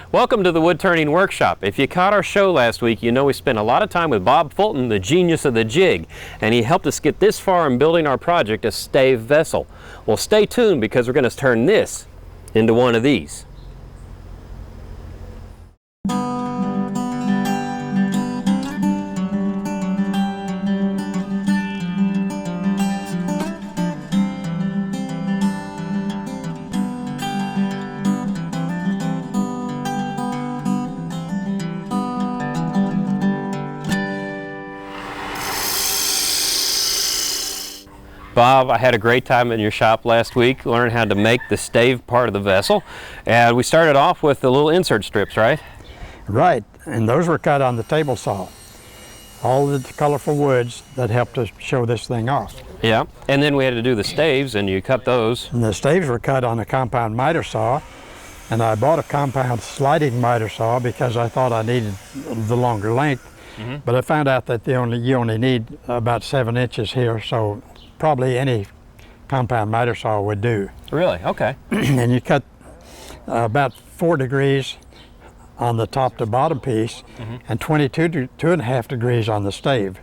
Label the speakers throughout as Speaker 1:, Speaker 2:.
Speaker 1: Welcome to the Wood Turning Workshop. If you caught our show last week, you know we spent a lot of time with Bob Fulton, the genius of the jig, and he helped us get this far in building our project, a stave vessel. Well, stay tuned because we're going to turn this into one of these. Bob, I had a great time in your shop last week, learning how to make the stave part of the vessel. And we started off with the little insert strips, right?
Speaker 2: Right, and those were cut on the table saw. All the colorful woods that helped us show this thing off.
Speaker 1: Yeah, and then we had to do the staves, and you cut those. And
Speaker 2: the staves were cut on a compound miter saw, and I bought a compound sliding miter saw because I thought I needed the longer length. But I found out that you only need about 7 inches here, so probably any compound miter saw would do.
Speaker 1: Really? Okay.
Speaker 2: And you cut about 4 degrees on the top to bottom piece and 2.5 degrees on the stave.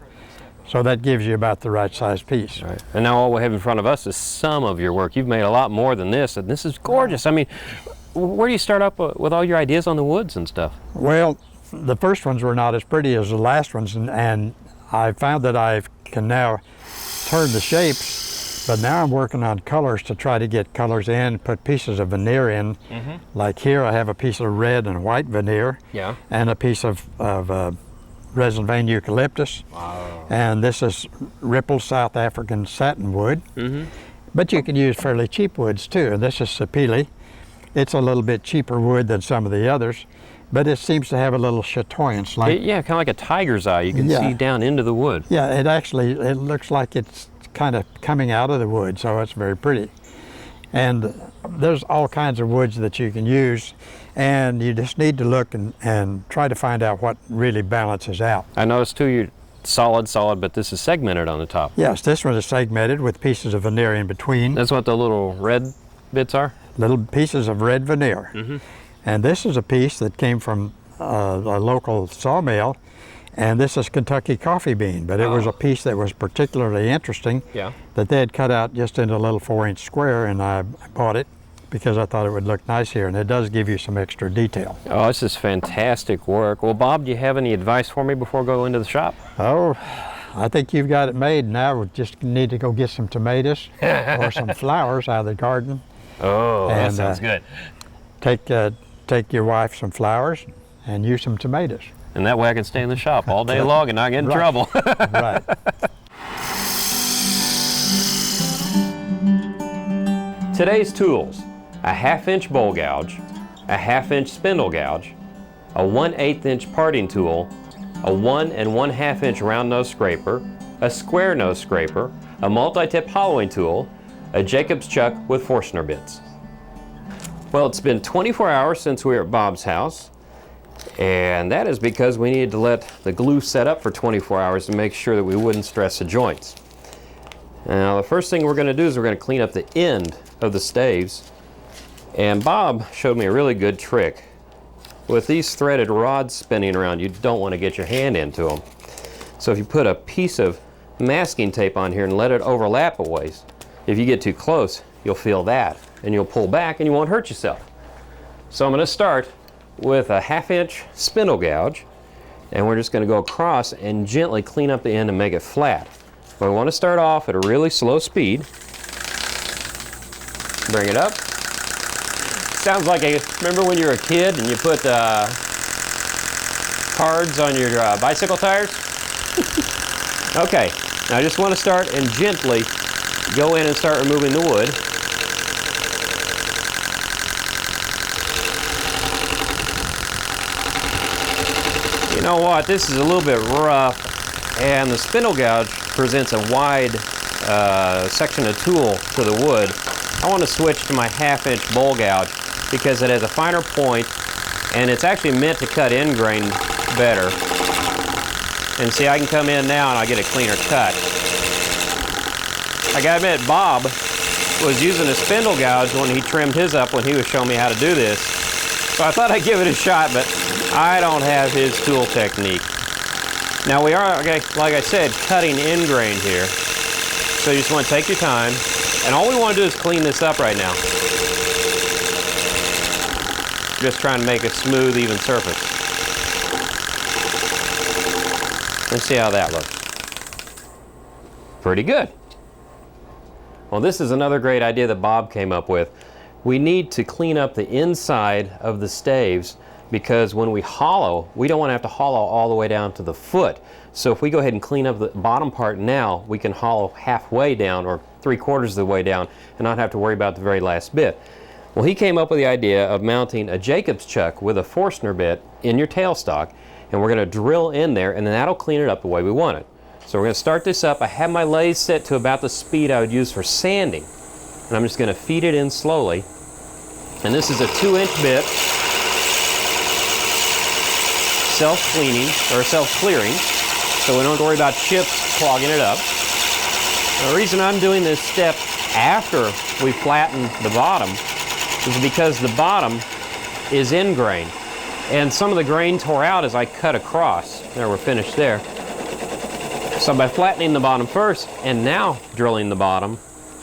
Speaker 2: So that gives you about the right size piece.
Speaker 1: Right. And now all we have in front of us is some of your work. You've made a lot more than this, and this is gorgeous. I mean, where do you start up with all your ideas on the woods and stuff?
Speaker 2: Well, the first ones were not as pretty as the last ones, and I found that I can now turn the shapes, but now I'm working on colors to try to get colors in, put pieces of veneer in. Like here I have a piece of red and white veneer, and a piece of resin vein eucalyptus. Wow. And this is rippled South African satin wood. But you can use fairly cheap woods too, and this is sapele. It's a little bit cheaper wood than some of the others, but it seems to have a little chatoyance.
Speaker 1: Yeah, kind of like a tiger's eye. You can see down into the wood.
Speaker 2: Yeah, it looks like it's kind of coming out of the wood, so it's very pretty. And there's all kinds of woods that you can use, and you just need to look and try to find out what really balances out.
Speaker 1: I noticed too, you're solid, but this is segmented on the top.
Speaker 2: Yes, this one is segmented with pieces of veneer in between.
Speaker 1: That's what the little red bits are?
Speaker 2: Little pieces of red veneer. And this is a piece that came from a local sawmill, and this is Kentucky coffee bean, but it was a piece that was particularly interesting that they had cut out just in a little 4-inch square, and I bought it because I thought it would look nice here, and it does give you some extra detail.
Speaker 1: Oh, this is fantastic work. Well, Bob, do you have any advice for me before I go into the shop?
Speaker 2: Oh, I think you've got it made now. We just need to go get some tomatoes or some flowers out of the garden.
Speaker 1: Oh, and, that sounds good.
Speaker 2: Take your wife some flowers and use some tomatoes.
Speaker 1: And that way I can stay in the shop all day long and not get in trouble.
Speaker 2: Right.
Speaker 1: Today's tools: a 1/2-inch bowl gouge, a 1/2-inch spindle gouge, a 1/8 inch parting tool, a 1 1/2 inch round nose scraper, a square nose scraper, a multi-tip hollowing tool, a Jacob's chuck with Forstner bits. Well, it's been 24 hours since we were at Bob's house, and that is because we needed to let the glue set up for 24 hours to make sure that we wouldn't stress the joints. Now, the first thing we're going to do is we're going to clean up the end of the staves, and Bob showed me a really good trick. With these threaded rods spinning around, you don't want to get your hand into them. So if you put a piece of masking tape on here and let it overlap a ways, if you get too close, you'll feel that, and you'll pull back and you won't hurt yourself. So I'm going to start with a 1/2-inch spindle gouge, and we're just going to go across and gently clean up the end and make it flat. But we want to start off at a really slow speed. Bring it up. Sounds like remember when you were a kid and you put cards on your bicycle tires? Okay, now I just want to start and gently go in and start removing the wood. You know what, this is a little bit rough, and the spindle gouge presents a wide section of tool to the wood. I want to switch to my 1/2-inch bowl gouge because it has a finer point, and it's actually meant to cut end grain better. And see, I can come in now and I get a cleaner cut. I gotta admit, Bob was using a spindle gouge when he trimmed his up when he was showing me how to do this. So I thought I'd give it a shot, but I don't have his tool technique. Now we are, like I said, cutting end grain here. So you just want to take your time. And all we want to do is clean this up right now. Just trying to make a smooth, even surface. Let's see how that looks. Pretty good. Well, this is another great idea that Bob came up with. We need to clean up the inside of the staves because when we hollow, we don't want to have to hollow all the way down to the foot. So if we go ahead and clean up the bottom part now, we can hollow halfway down or 3/4 of the way down and not have to worry about the very last bit. Well, he came up with the idea of mounting a Jacob's chuck with a Forstner bit in your tailstock, and we're going to drill in there, and then that'll clean it up the way we want it. So we're going to start this up. I have my lathe set to about the speed I would use for sanding, and I'm just going to feed it in slowly. And this is a 2-inch bit, self-cleaning or self-clearing, so we don't have to worry about chips clogging it up. Now, the reason I'm doing this step after we flatten the bottom is because the bottom is in grain, and some of the grain tore out as I cut across. There, we're finished there. So by flattening the bottom first and now drilling the bottom,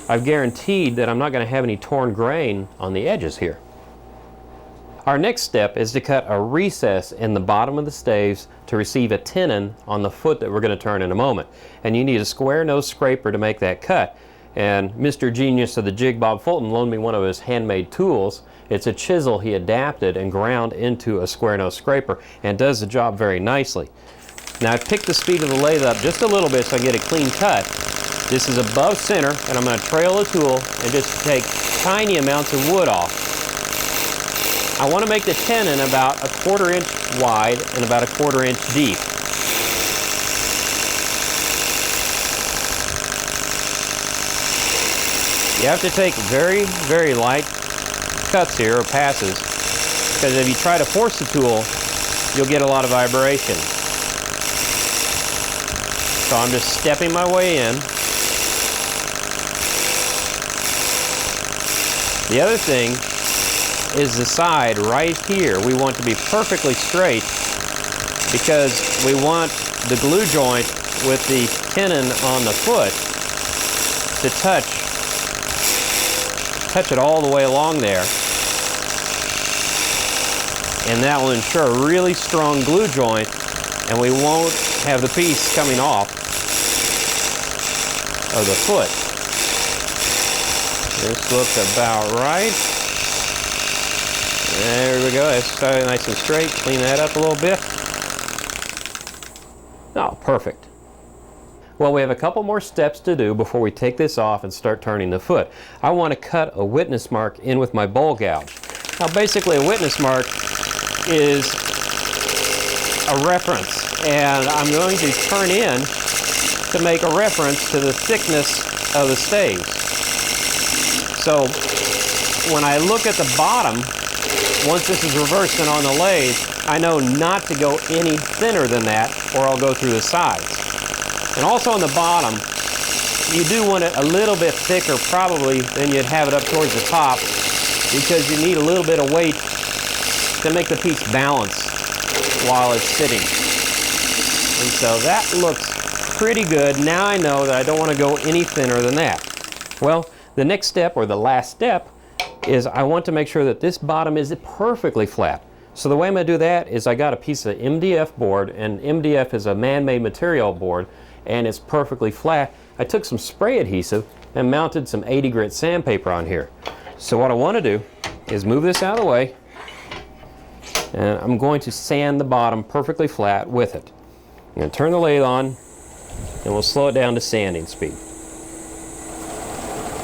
Speaker 1: I've guaranteed that I'm not going to have any torn grain on the edges here. Our next step is to cut a recess in the bottom of the staves to receive a tenon on the foot that we're going to turn in a moment. And you need a square nose scraper to make that cut. And Mr. Genius of the Jig, Bob Fulton, loaned me one of his handmade tools. It's a chisel he adapted and ground into a square nose scraper and does the job very nicely. Now I've picked the speed of the lathe up just a little bit so I get a clean cut. This is above center, and I'm going to trail the tool and just take tiny amounts of wood off. I want to make the tenon about 1/4 inch wide and about 1/4 inch deep. You have to take very, very light cuts here, or passes, because if you try to force the tool, you'll get a lot of vibration. So I'm just stepping my way in. The other thing is the side right here. We want to be perfectly straight because we want the glue joint with the tenon on the foot to touch it all the way along there. And that will ensure a really strong glue joint, and we won't have the piece coming off of the foot. This looks about right. There we go. That's nice and straight. Clean that up a little bit. Oh, perfect. Well, we have a couple more steps to do before we take this off and start turning the foot. I want to cut a witness mark in with my bowl gouge. Now, basically, a witness mark is a reference, and I'm going to turn in to make a reference to the thickness of the staves. So when I look at the bottom, once this is reversed and on the lathe, I know not to go any thinner than that, or I'll go through the sides. And also on the bottom, you do want it a little bit thicker probably than you'd have it up towards the top, because you need a little bit of weight to make the piece balance while it's sitting. And so that looks pretty good. Now I know that I don't want to go any thinner than that. Well, the next step, or the last step, is I want to make sure that this bottom is perfectly flat. So the way I'm going to do that is I got a piece of MDF board, and MDF is a man-made material board, and it's perfectly flat. I took some spray adhesive and mounted some 80 grit sandpaper on here. So what I want to do is move this out of the way, and I'm going to sand the bottom perfectly flat with it. I'm going to turn the lathe on, and we'll slow it down to sanding speed.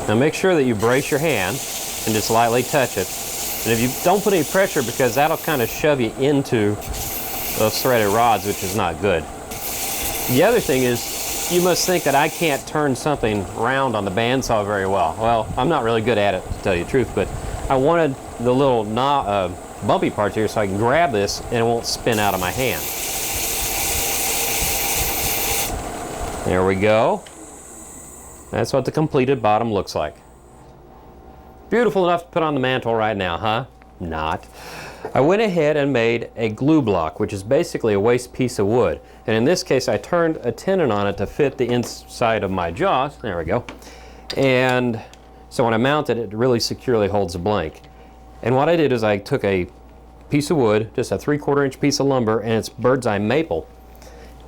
Speaker 1: Now make sure that you brace your hand and just lightly touch it. And if you don't put any pressure, because that'll kind of shove you into those threaded rods, which is not good. The other thing is, you must think that I can't turn something round on the bandsaw very well. Well, I'm not really good at it, to tell you the truth, but I wanted the little bumpy parts here so I can grab this and it won't spin out of my hand. There we go. That's what the completed bottom looks like. Beautiful enough to put on the mantle right now, huh? Not. I went ahead and made a glue block, which is basically a waste piece of wood. And in this case, I turned a tenon on it to fit the inside of my jaws. There we go. And so when I mount it, it really securely holds the blank. And what I did is I took a piece of wood, just a 3/4 inch piece of lumber, and it's bird's eye maple.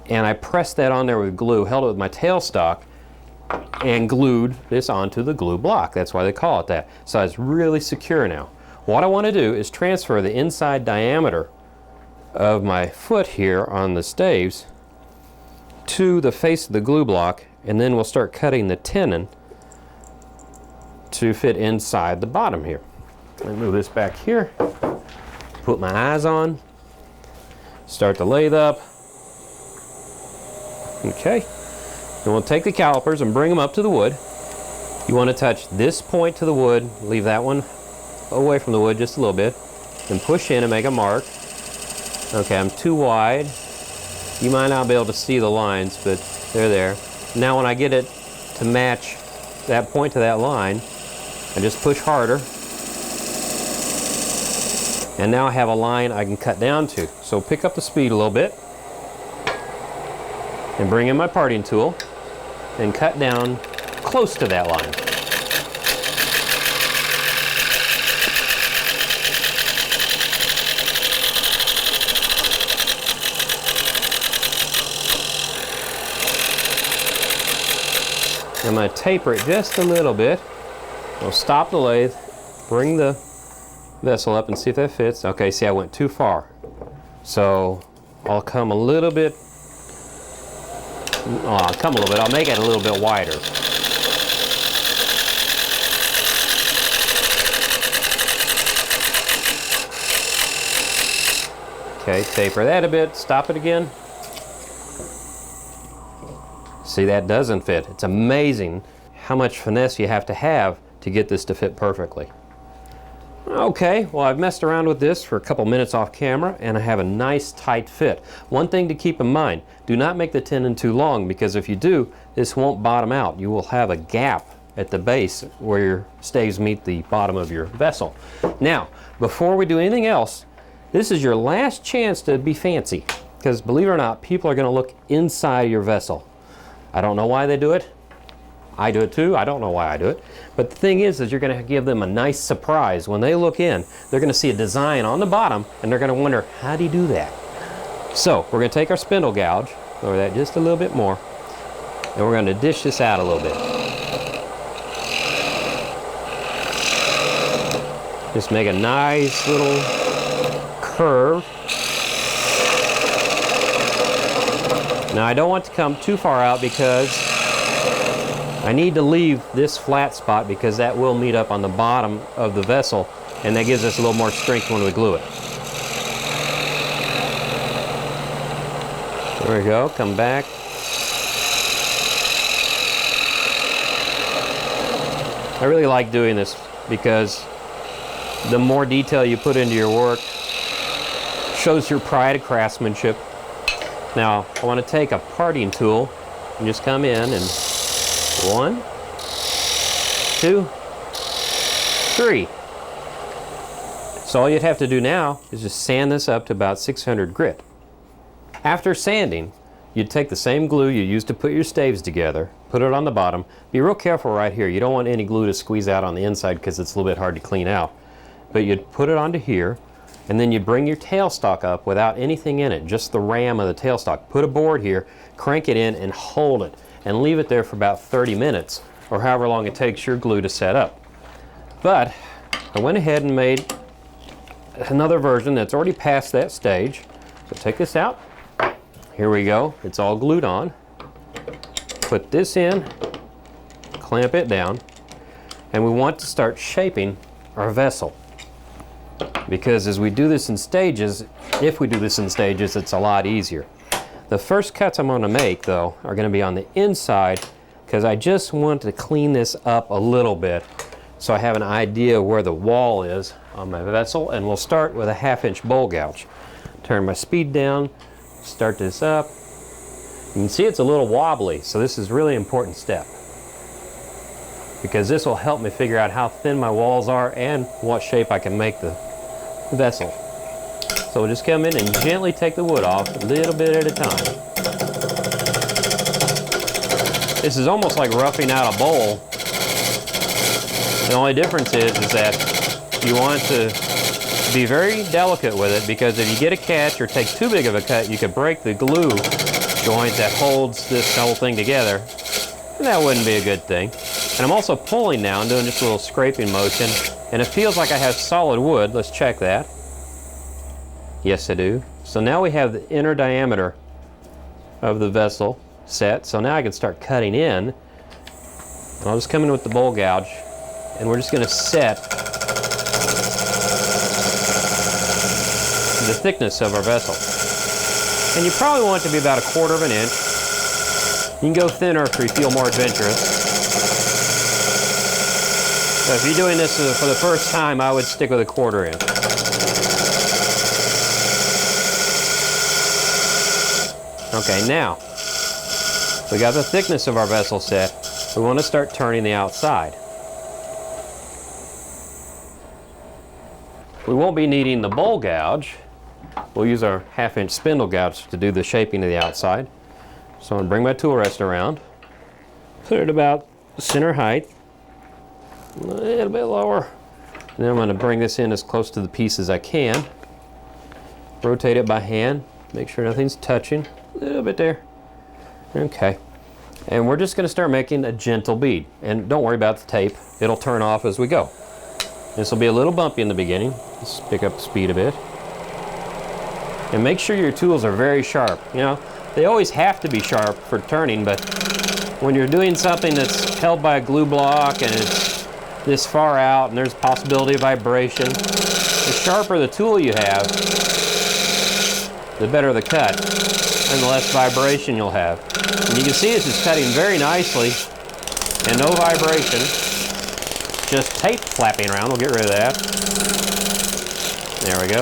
Speaker 1: And I pressed that on there with glue, held it with my tailstock, and glued this onto the glue block. That's why they call it that. So it's really secure now. What I want to do is transfer the inside diameter of my foot here on the staves to the face of the glue block, and then we'll start cutting the tenon to fit inside the bottom here. Let me move this back here, put my eyes on, start the lathe up. Okay, then we'll take the calipers and bring them up to the wood. You want to touch this point to the wood, leave that one away from the wood just a little bit, and push in and make a mark. Okay, I'm too wide. You might not be able to see the lines, but they're there. Now when I get it to match that point to that line, I just push harder. And now I have a line I can cut down to. So pick up the speed a little bit, and bring in my parting tool, and cut down close to that line. I'm going to taper it just a little bit. I'll stop the lathe, bring the vessel up and see if that fits. Okay, see, I went too far. So I'll come a little bit. I'll make it a little bit wider. Okay, taper that a bit, stop it again. See, that doesn't fit. It's amazing how much finesse you have to get this to fit perfectly. Okay, well, I've messed around with this for a couple minutes off camera, and I have a nice tight fit. One thing to keep in mind, do not make the tenon too long, because if you do, this won't bottom out. You will have a gap at the base where your staves meet the bottom of your vessel. Now, before we do anything else, this is your last chance to be fancy, because believe it or not, people are going to look inside your vessel. I don't know why they do it. I do it too. I don't know why I do it. But the thing is you're going to give them a nice surprise. When they look in, they're going to see a design on the bottom, and they're going to wonder, how do you do that? So we're going to take our spindle gouge, lower that just a little bit more, and we're going to dish this out a little bit. Just make a nice little curve. Now I don't want to come too far out, because I need to leave this flat spot, because that will meet up on the bottom of the vessel, and that gives us a little more strength when we glue it. There we go, come back. I really like doing this, because the more detail you put into your work shows your pride of craftsmanship. Now, I want to take a parting tool and just come in and 1, 2, 3. So all you'd have to do now is just sand this up to about 600 grit. After sanding, you'd take the same glue you used to put your staves together, put it on the bottom. Be real careful right here. You don't want any glue to squeeze out on the inside, because it's a little bit hard to clean out. But you'd put it onto here, and then you'd bring your tailstock up without anything in it, just the ram of the tailstock. Put a board here, crank it in, and hold it, and leave it there for about 30 minutes, or however long it takes your glue to set up. But I went ahead and made another version that's already past that stage. So take this out. Here we go. It's all glued on. Put this in, clamp it down, and we want to start shaping our vessel. Because as we do this in stages, if we do this in stages, it's a lot easier. The first cuts I'm going to make, though, are going to be on the inside, because I just want to clean this up a little bit so I have an idea where the wall is on my vessel. And we'll start with a 1/2 inch bowl gouge. Turn my speed down, start this up. You can see it's a little wobbly, so this is a really important step, because this will help me figure out how thin my walls are and what shape I can make the vessel. So we'll just come in and gently take the wood off a little bit at a time. This is almost like roughing out a bowl. The only difference is that you want to be very delicate with it, because if you get a catch or take too big of a cut, you could break the glue joint that holds this whole thing together, and that wouldn't be a good thing. And I'm also pulling now and doing just a little scraping motion, and it feels like I have solid wood. Let's check that. Yes, I do. So now we have the inner diameter of the vessel set, so now I can start cutting in. I'll just come in with the bowl gouge, and we're just going to set the thickness of our vessel. And you probably want it to be about 1/4 of an inch. You can go thinner if you feel more adventurous. So if you're doing this for the first time, I would stick with 1/4 inch. Okay, now we got the thickness of our vessel set. We want to start turning the outside. We won't be needing the bowl gouge. We'll use our 1/2 inch spindle gouge to do the shaping of the outside. So I'm going to bring my tool rest around, put it about center height, a little bit lower, and then I'm going to bring this in as close to the piece as I can. Rotate it by hand, make sure nothing's touching. A little bit there. Okay. And we're just going to start making a gentle bead. And don't worry about the tape. It'll turn off as we go. This will be a little bumpy in the beginning. Let's pick up the speed a bit. And make sure your tools are very sharp. You know, they always have to be sharp for turning, but when you're doing something that's held by a glue block and it's this far out and there's possibility of vibration, the sharper the tool you have, the better the cut, and the less vibration you'll have. And you can see this is cutting very nicely and no vibration. Just tape flapping around. We'll get rid of that. There we go.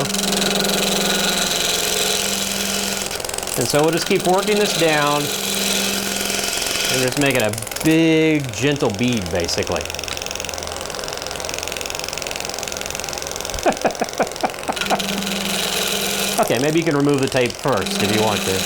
Speaker 1: And so we'll just keep working this down and just making a big, gentle bead, basically. Okay, maybe you can remove the tape first if you want to.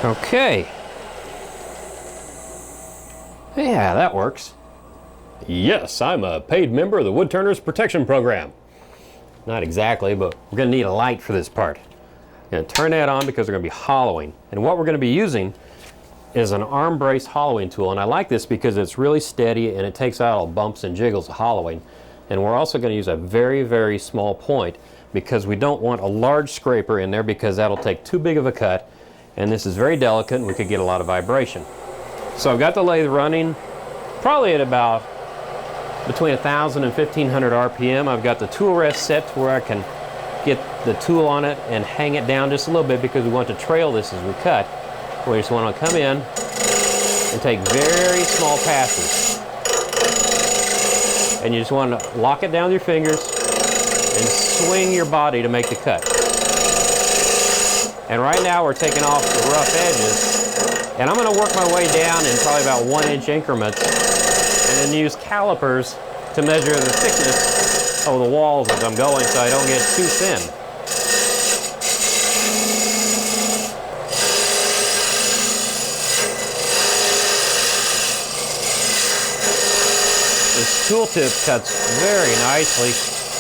Speaker 1: Okay. Yeah, that works. Yes, I'm a paid member of the Woodturners Protection Program. Not exactly, but we're going to need a light for this part. I'm going to turn that on because we're going to be hollowing. And what we're going to be using is an arm brace hollowing tool. And I like this because it's really steady and it takes out all bumps and jiggles of hollowing. And we're also going to use a very, very small point because we don't want a large scraper in there because that'll take too big of a cut. And this is very delicate and we could get a lot of vibration. So I've got the lathe running probably at about between 1,000 and 1,500 RPM. I've got the tool rest set to where I can get the tool on it and hang it down just a little bit because we want to trail this as we cut. We just want to come in and take very small passes. And you just want to lock it down with your fingers and swing your body to make the cut. And right now we're taking off the rough edges. And I'm going to work my way down in probably about 1-inch increments and then use calipers to measure the thickness of the walls as I'm going so I don't get too thin. This tool tip cuts very nicely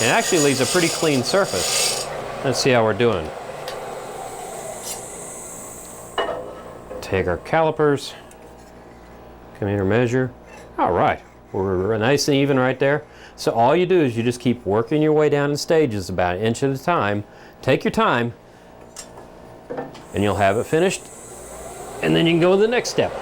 Speaker 1: and actually leaves a pretty clean surface. Let's see how we're doing. Take our calipers, come in and measure. All right, we're nice and even right there. So all you do is you just keep working your way down in stages about 1 inch at a time. Take your time and you'll have it finished. And then you can go to the next step.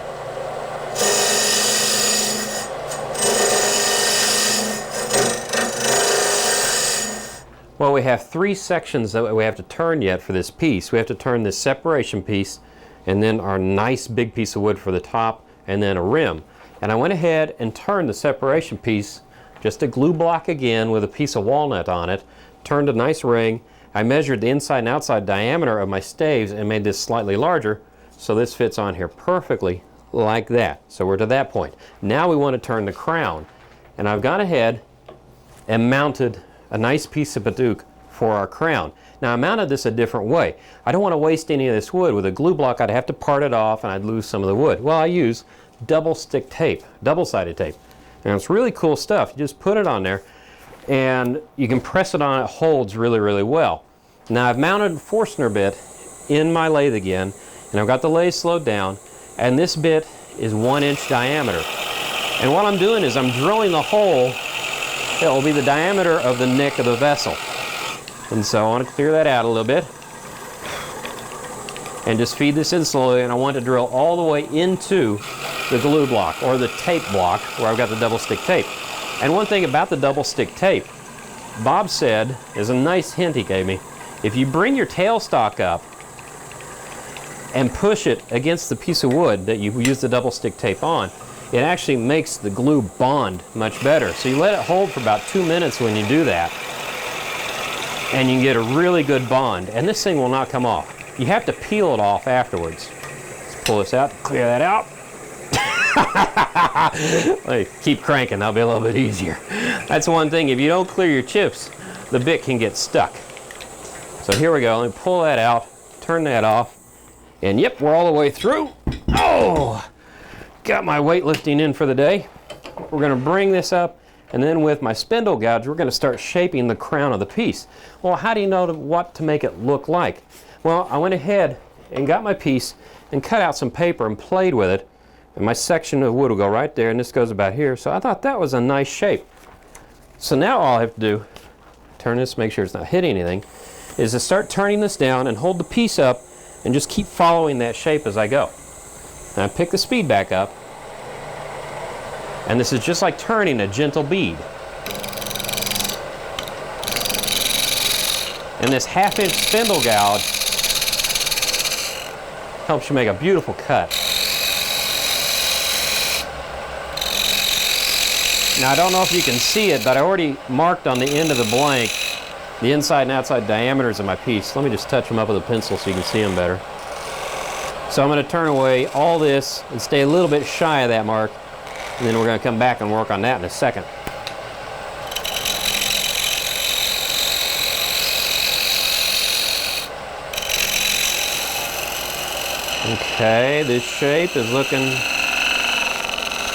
Speaker 1: Well, we have 3 sections that we have to turn yet for this piece. We have to turn this separation piece and then our nice big piece of wood for the top, and then a rim. And I went ahead and turned the separation piece, just a glue block again with a piece of walnut on it, turned a nice ring. I measured the inside and outside diameter of my staves and made this slightly larger, so this fits on here perfectly like that. So we're to that point. Now we want to turn the crown. And I've gone ahead and mounted a nice piece of Baduke for our crown. Now I mounted this a different way. I don't want to waste any of this wood. With a glue block I'd have to part it off and I'd lose some of the wood. Well, I use double-stick tape, double-sided tape. And it's really cool stuff. You just put it on there and you can press it on. It holds really, really well. Now I've mounted a Forstner bit in my lathe again, and I've got the lathe slowed down, and this bit is 1 inch diameter. And what I'm doing is I'm drilling the hole that will be the diameter of the neck of the vessel. And so I want to clear that out a little bit and just feed this in slowly, and I want to drill all the way into the glue block or the tape block where I've got the double stick tape. And one thing about the double stick tape, Bob said, is a nice hint he gave me. If you bring your tailstock up and push it against the piece of wood that you use the double stick tape on, it actually makes the glue bond much better. So you let it hold for about 2 minutes when you do that, and you can get a really good bond, and this thing will not come off. You have to peel it off afterwards. Let's pull this out, clear that out. Let me keep cranking, that'll be a little bit easier. That's one thing, if you don't clear your chips, the bit can get stuck. So here we go, let me pull that out, turn that off, and yep, we're all the way through. Oh, got my weightlifting in for the day. We're gonna bring this up, and then with my spindle gouge, we're gonna start shaping the crown of the piece. Well, how do you know what to make it look like? Well, I went ahead and got my piece and cut out some paper and played with it, and my section of wood will go right there, and this goes about here. So I thought that was a nice shape. So now all I have to do, turn this, make sure it's not hitting anything, is to start turning this down and hold the piece up and just keep following that shape as I go. Now I pick the speed back up, and this is just like turning a gentle bead. And this 1/2 inch spindle gouge helps you make a beautiful cut. Now I don't know if you can see it, but I already marked on the end of the blank the inside and outside diameters of my piece. Let me just touch them up with a pencil so you can see them better. So I'm going to turn away all this and stay a little bit shy of that mark, and then we're going to come back and work on that in a second. Okay, this shape is looking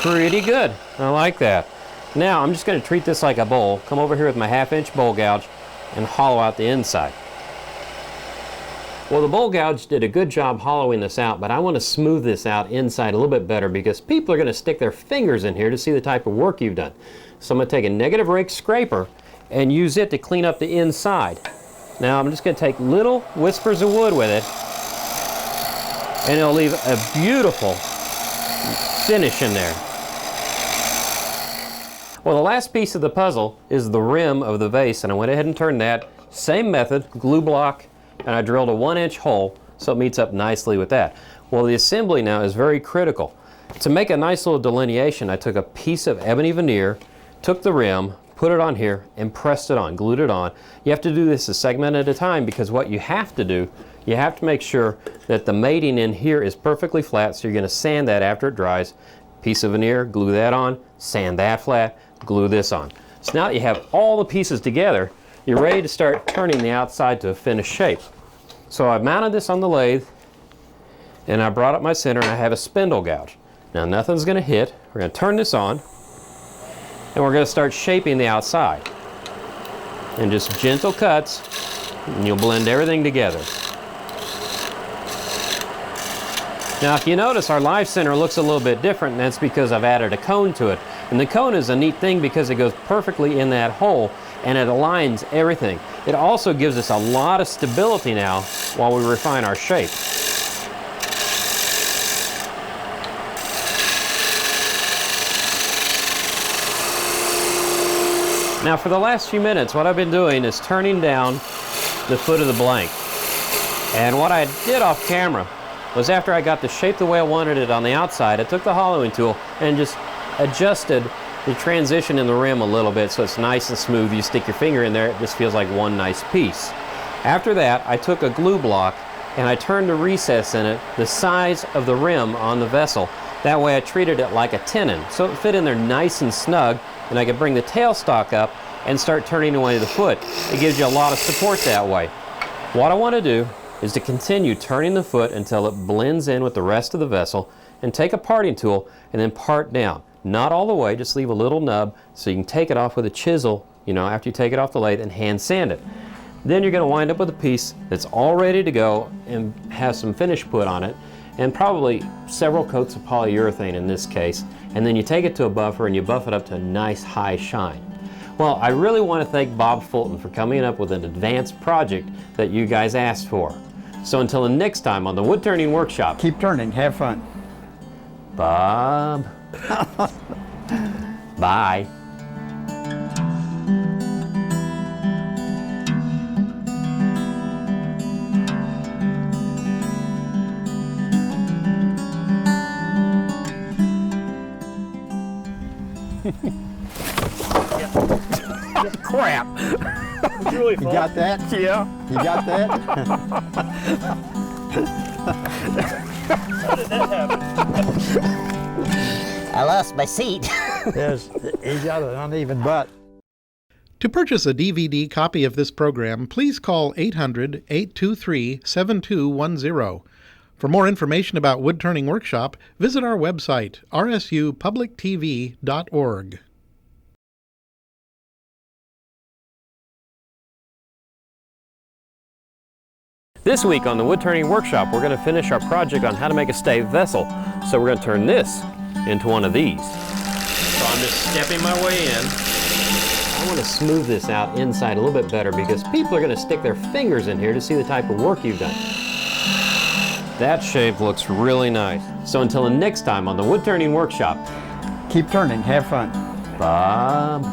Speaker 1: pretty good. I like that. Now I'm just going to treat this like a bowl. Come over here with my 1/2 inch bowl gouge and hollow out the inside. Well, the bowl gouge did a good job hollowing this out, but I want to smooth this out inside a little bit better because people are going to stick their fingers in here to see the type of work you've done. So I'm going to take a negative rake scraper and use it to clean up the inside. Now I'm just going to take little whispers of wood with it, and it'll leave a beautiful finish in there. Well, the last piece of the puzzle is the rim of the vase, and I went ahead and turned that. Same method, glue block, and I drilled a 1 inch hole so it meets up nicely with that. Well, the assembly now is very critical. To make a nice little delineation, I took a piece of ebony veneer, took the rim, put it on here, and pressed it on, glued it on. You have to do this a segment at a time because what you have to do, you have to make sure that the mating in here is perfectly flat, so you're going to sand that after it dries. Piece of veneer, glue that on, sand that flat, glue this on. So now that you have all the pieces together, you're ready to start turning the outside to a finished shape. So I've mounted this on the lathe, and I brought up my center, and I have a spindle gouge. Now nothing's going to hit. We're going to turn this on, and we're going to start shaping the outside. And just gentle cuts, and you'll blend everything together. Now if you notice, our live center looks a little bit different, and that's because I've added a cone to it. And the cone is a neat thing because it goes perfectly in that hole and it aligns everything. It also gives us a lot of stability now while we refine our shape. Now for the last few minutes, what I've been doing is turning down the foot of the blank. And what I did off camera was after I got the shape the way I wanted it on the outside, I took the hollowing tool and just adjusted the transition in the rim a little bit so it's nice and smooth. You stick your finger in there, it just feels like one nice piece. After that, I took a glue block and I turned the recess in it the size of the rim on the vessel. That way I treated it like a tenon, so it fit in there nice and snug, and I could bring the tailstock up and start turning away the foot. It gives you a lot of support that way. What I want to do is to continue turning the foot until it blends in with the rest of the vessel, and take a parting tool and then part down. Not all the way, just leave a little nub so you can take it off with a chisel, after you take it off the lathe, and hand sand it. Then you're going to wind up with a piece that's all ready to go and has some finish put on it, and probably several coats of polyurethane in this case, and then you take it to a buffer and you buff it up to a nice high shine. Well, I really want to thank Bob Fulton for coming up with an advanced project that you guys asked for. So until the next time on the Woodturning Workshop.
Speaker 2: Keep turning, have fun.
Speaker 1: Bob. Bye. Crap.
Speaker 2: You got that?
Speaker 1: Yeah.
Speaker 2: You got that?
Speaker 3: How did that happen?
Speaker 4: I lost my seat.
Speaker 2: Yes, he got an uneven butt.
Speaker 5: To purchase a DVD copy of this program, please call 800-823-7210. For more information about Woodturning Workshop, visit our website, rsupublictv.org.
Speaker 1: This week on the Woodturning Workshop, we're going to finish our project on how to make a staved vessel. So we're going to turn this into one of these. So I'm just stepping my way in. I want to smooth this out inside a little bit better because people are going to stick their fingers in here to see the type of work you've done. That shape looks really nice. So until the next time on the Woodturning Workshop.
Speaker 2: Keep turning, have fun.
Speaker 1: Bob.